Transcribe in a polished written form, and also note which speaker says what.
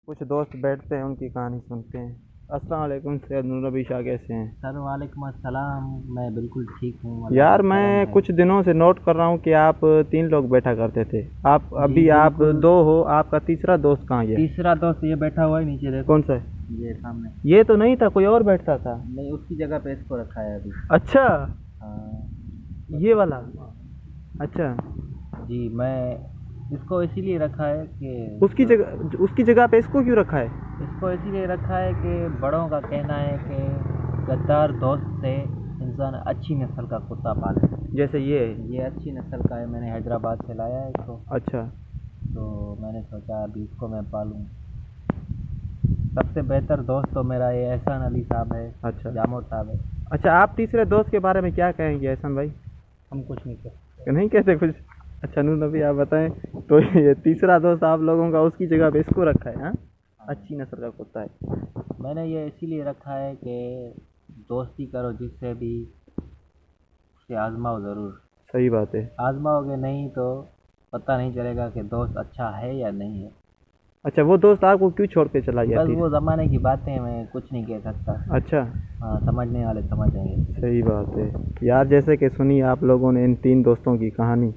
Speaker 1: कुछ दोस्त बैठते हैं, उनकी कहानी सुनते हैं। अस्सलाम वालेकुम सैयद नूर नबी शाह, कैसे हैं?
Speaker 2: सर वालेकुम अस्सलाम। मैं बिल्कुल ठीक हूँ, अल्लाह का
Speaker 1: यार
Speaker 2: करम
Speaker 1: मैं
Speaker 2: है।
Speaker 1: कुछ दिनों से नोट कर रहा हूँ कि आप 3 लोग बैठा करते थे। आप
Speaker 2: जी
Speaker 1: अभी आप
Speaker 2: बिल्कुल।
Speaker 1: 2 हो, आपका तीसरा दोस्त कहाँ गया?
Speaker 2: तीसरा दोस्त ये बैठा हुआ है, नीचे देखो।
Speaker 1: कौन सा है?
Speaker 2: ये सामने।
Speaker 1: ये तो नहीं था, कोई और बैठता था।
Speaker 2: नहीं, उसकी जगह पे इसको रखा है अभी।
Speaker 1: अच्छा,
Speaker 2: हाँ।
Speaker 1: ये वाला। अच्छा,
Speaker 2: जी, मैं इसको इसीलिए रखा है कि
Speaker 1: उसकी जगह पे इसको क्यों रखा है?
Speaker 2: इसको इसीलिए रखा है कि बड़ों का कहना है कि गद्दार दोस्त से इंसान अच्छी नस्ल का कुत्ता पाले।
Speaker 1: जैसे ये।
Speaker 2: ये अच्छी नस्ल का है, मैंने हैदराबाद से लाया है इसको।
Speaker 1: अच्छा।
Speaker 2: तो मैंने सोचा अभी इसको मैं पालूँ। सबसे बेहतर दोस्त तो मेरा ये एहसान अली साहब है,
Speaker 1: अच्छा।
Speaker 2: जामोद साहब है।
Speaker 1: अच्छा, आप तीसरे दोस्त के बारे में क्या कहेंगे एहसान भाई?
Speaker 2: हम कुछ नहीं कर।
Speaker 1: नहीं कहते कुछ? अच्छा नूर नबी, आप बताएं। तो ये तीसरा दोस्त आप लोगों का उसकी जगह पे इसको रखा है, हाँ? अच्छी नस्ल का कुत्ता है।
Speaker 2: मैंने ये इसीलिए रखा है कि दोस्ती करो जिससे भी, उसे आजमाओ ज़रूर।
Speaker 1: सही बात है।
Speaker 2: आजमाओगे नहीं तो पता नहीं चलेगा कि दोस्त अच्छा है या नहीं है।
Speaker 1: अच्छा, वो दोस्त आपको क्यों छोड़ के चला गया
Speaker 2: बस
Speaker 1: तीस?
Speaker 2: वो ज़माने की बातें हैं, मैं कुछ नहीं कह सकता।
Speaker 1: अच्छा।
Speaker 2: हाँ, समझने वाले समझ जाएंगे।
Speaker 1: सही बात है। यार जैसे कि सुनी आप लोगों ने इन 3 दोस्तों की कहानी,